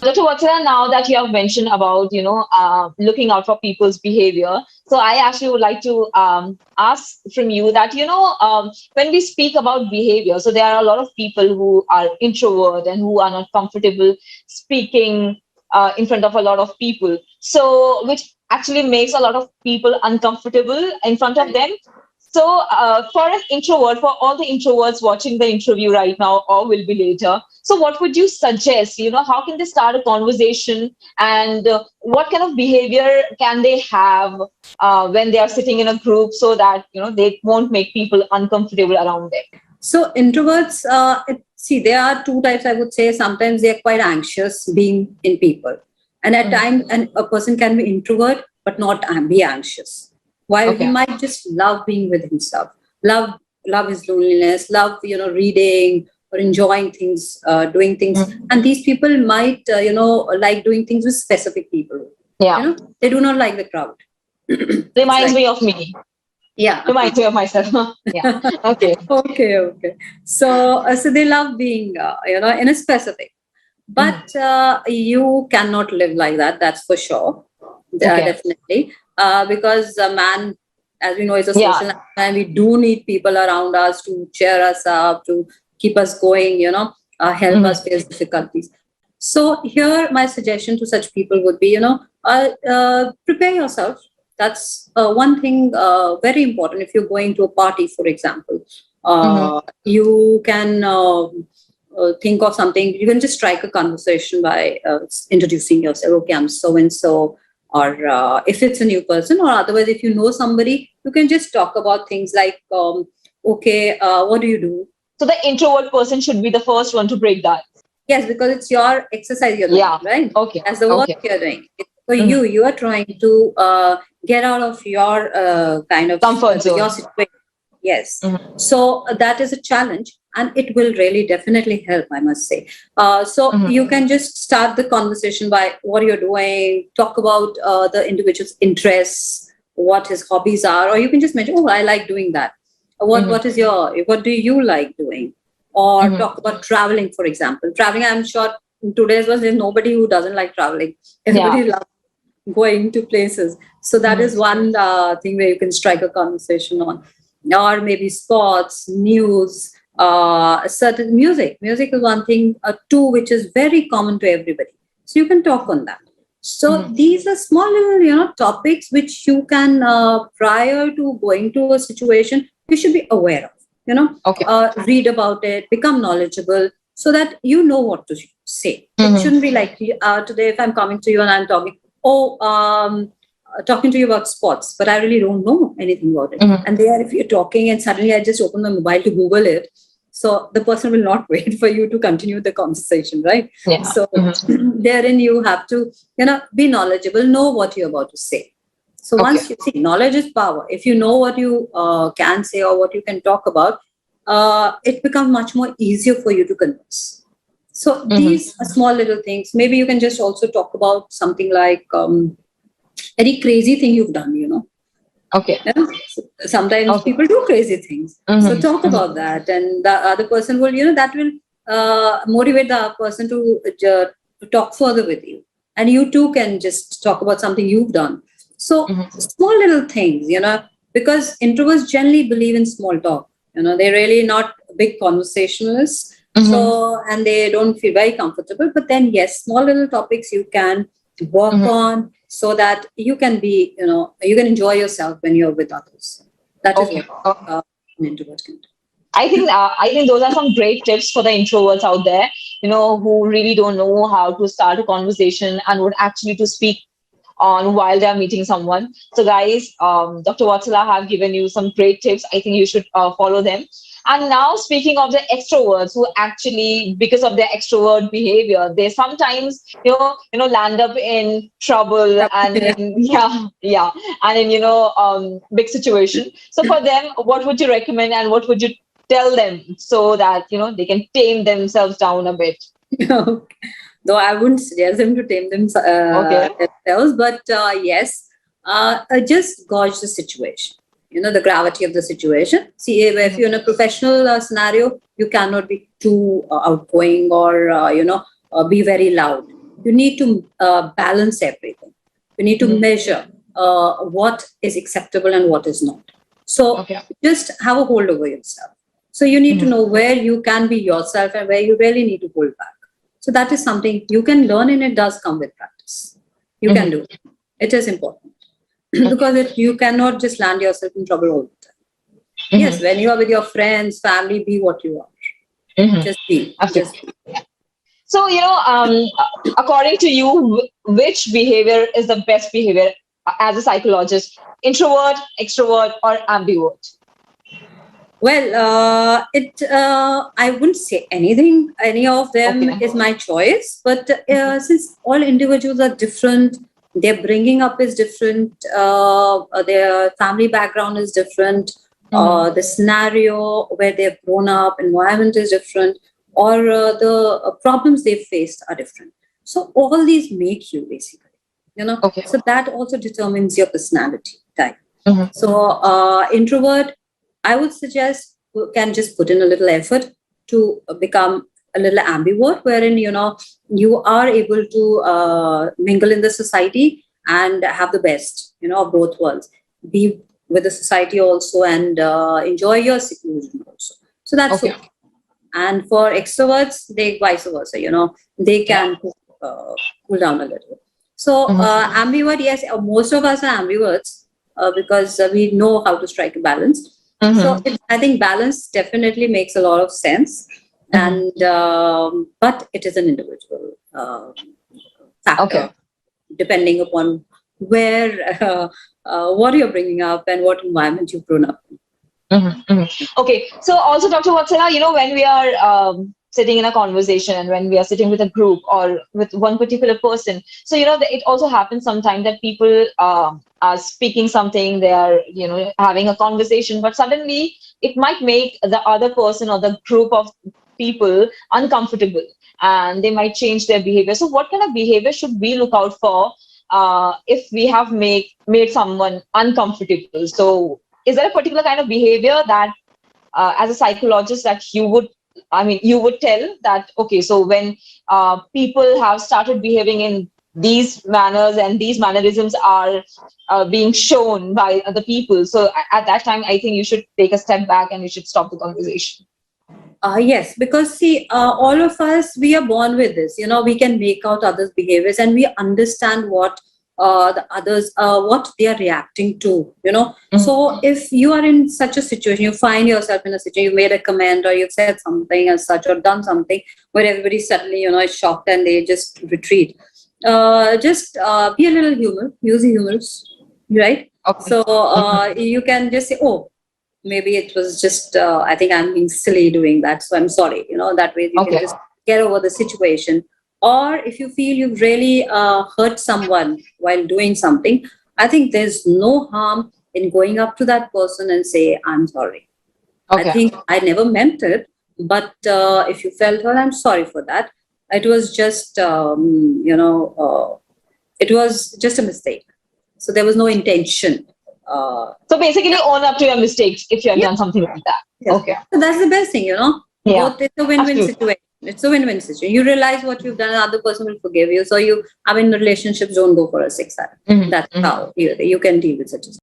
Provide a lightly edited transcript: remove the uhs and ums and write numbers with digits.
Dr. Vatsala, now that you have mentioned about, looking out for people's behavior, so I actually would like to ask from you that, when we speak about behavior, so there are a lot of people who are introvert and who are not comfortable speaking in front of a lot of people. So, which actually makes a lot of people uncomfortable in front of Right. them. So, for an introvert, for all the introverts watching the interview right now or will be later, so what would you suggest? How can they start a conversation, and what kind of behavior can they have when they are sitting in a group so that they won't make people uncomfortable around them? So introverts, see, there are two types. I would say sometimes they are quite anxious being in people, and at Mhm. times, and a person can be introvert but not be anxious. While he Okay. might just love being with himself, love his loneliness, love reading or enjoying things, doing things, Mhm. and these people might like doing things with specific people. Yeah. They do not like the crowd. It's Reminds like, me of me. yeah. Reminds me of myself. Yeah. Okay. Okay. So they love being, in a specific. Mhm. But you cannot live like that. That's for sure. Okay. Definitely, because a man, as we know, is a Yeah. social animal, and we do need people around us to cheer us up, to keep us going. Help Mhm. us face difficulties. So here, my suggestion to such people would be, prepare yourself. That's one thing very important. If you're going to a party, for example, Mhm. you can think of something. You can just strike a conversation by introducing yourself. Okay, I'm so and so. Or if it's a new person, or otherwise, if you know somebody, you can just talk about things like, okay, what do you do? So the introvert person should be the first one to break that. Yes, because it's your exercise you're doing, Yeah. right? Okay. That's the work Okay. you're doing. For Mhm. you are trying to get out of your kind of Comfort your zone. situation. Yes. Mhm. So that is a challenge, and it will really definitely help, I must say. So Mhm. you can just start the conversation by what you're doing, talk about the individual's interests, what his hobbies are, or you can just mention, oh, I like doing that. Mhm. What do you like doing? Or Mhm. talk about traveling, for example. Traveling, I'm sure in today's world, there's nobody who doesn't like traveling. Yeah. Everybody loves going to places. So that Mhm. is one thing where you can strike a conversation on. Or maybe sports, news, certain music. Music is one thing, too, which is very common to everybody. So you can talk on that. So Mhm. these are small little, topics which you can, prior to going to a situation, you should be aware of. Okay. Read about it, become knowledgeable, so that you know what to say. It Mhm. shouldn't be like today, if I'm coming to you and I'm talking to you about sports, but I really don't know anything about it. Mhm. And there, if you're talking and suddenly I just open my mobile to Google it, so the person will not wait for you to continue the conversation, right? Yeah. So Mhm. therein you have to, be knowledgeable, know what you're about to say. So Okay. once you see, knowledge is power. If you know what you can say or what you can talk about, it becomes much more easier for you to convince. So Mhm. these are small little things. Maybe you can just also talk about something like any crazy thing you've done. Okay. Yeah? Sometimes Okay. people do crazy things. So Mhm. talk Mhm. about that, and the other person will, that will motivate the person to talk further with you. And you too can just talk about something you've done. So Mhm. small little things, because introverts generally believe in small talk. They're really not big conversationalists. Mhm. So, and they don't feel very comfortable. But then, yes, small little topics you can work Mhm. on so that you can be, you can enjoy yourself when you're with others. That is Okay. what an introvert can do. I think those are some great tips for the introverts out there, who really don't know how to start a conversation and would actually to speak on while they are meeting someone. So, guys, Dr. Watsala have given you some great tips. I think you should follow them. And now, speaking of the extroverts, who actually, because of their extrovert behavior, they sometimes, land up in trouble and Yeah. in yeah, and in big situation. So, for them, what would you recommend, and what would you tell them so that they can tame themselves down a bit? Though I wouldn't suggest them to tame Okay. themselves, but yes, just gauge the situation. The gravity of the situation. See, if Mhm. you're in a professional scenario, you cannot be too outgoing or be very loud. you need to balance everything. You need to measure what is acceptable and what is not. So just have a hold over yourself. So you need to know where you can be yourself and where you really need to hold back. So that is something you can learn, and it does come with practice. You can do it. It is important because you cannot just land yourself in trouble all the time. Yes, when you are with your friends, family, be what you are. Just be. Just be. So, according to you, which behavior is the best behavior as a psychologist? Introvert, extrovert, or ambivert? Well, I wouldn't say anything. Any of them is my choice. But since all individuals are different, their bringing up is different, their family background is different, the scenario where they've grown up, environment is different, or the problems they've faced are different. So all these make you basically, So that also determines your personality type. So introvert, I would suggest, can just put in a little effort to become a little ambivert, wherein, you are able to mingle in the society and have the best, of both worlds. Be with the society also and enjoy your seclusion also. So that's okay. And for extroverts, they vice versa, they can cool down a little. So ambivert, yes, most of us are ambiverts because we know how to strike a balance. So I think balance definitely makes a lot of sense, and but it is an individual factor, depending upon where, what you're bringing up and what environment you've grown up in. Okay, so also Dr. Vatsala, when we are sitting in a conversation and when we are sitting with a group or with one particular person, so it also happens sometimes that people are speaking something, they are having a conversation, but suddenly it might make the other person or the group of people uncomfortable, and they might change their behavior. So what kind of behavior should we look out for if we have made someone uncomfortable? So is there a particular kind of behavior that as a psychologist that you would tell that, okay, so when people have started behaving in these manners and these mannerisms are being shown by other people, so at that time, I think you should take a step back and you should stop the conversation. Yes, because see, all of us, we are born with this. We can make out others' behaviors and we understand what the others, what they are reacting to, So if you are in such a situation, you find yourself in a situation, you made a comment or you've said something as such or done something where everybody suddenly, is shocked and they just retreat. Just be a little humor, use humors, right? So you can just say, oh, maybe it was just, I think I'm being silly doing that, so I'm sorry, that way you can just get over the situation. Or if you feel you've really hurt someone while doing something, I think there's no harm in going up to that person and say, I'm sorry. I think I never meant it, but if you felt hurt, I'm sorry for that. It was just, it was just a mistake. So there was no intention. So basically own up to your mistakes if you have done something like that. Yes. Okay. So that's the best thing, Both, it's a win-win situation. It's a win-win situation. You realize what you've done, the other person will forgive you. So relationships don't go for a 6 hour. That's how you can deal with such a situation.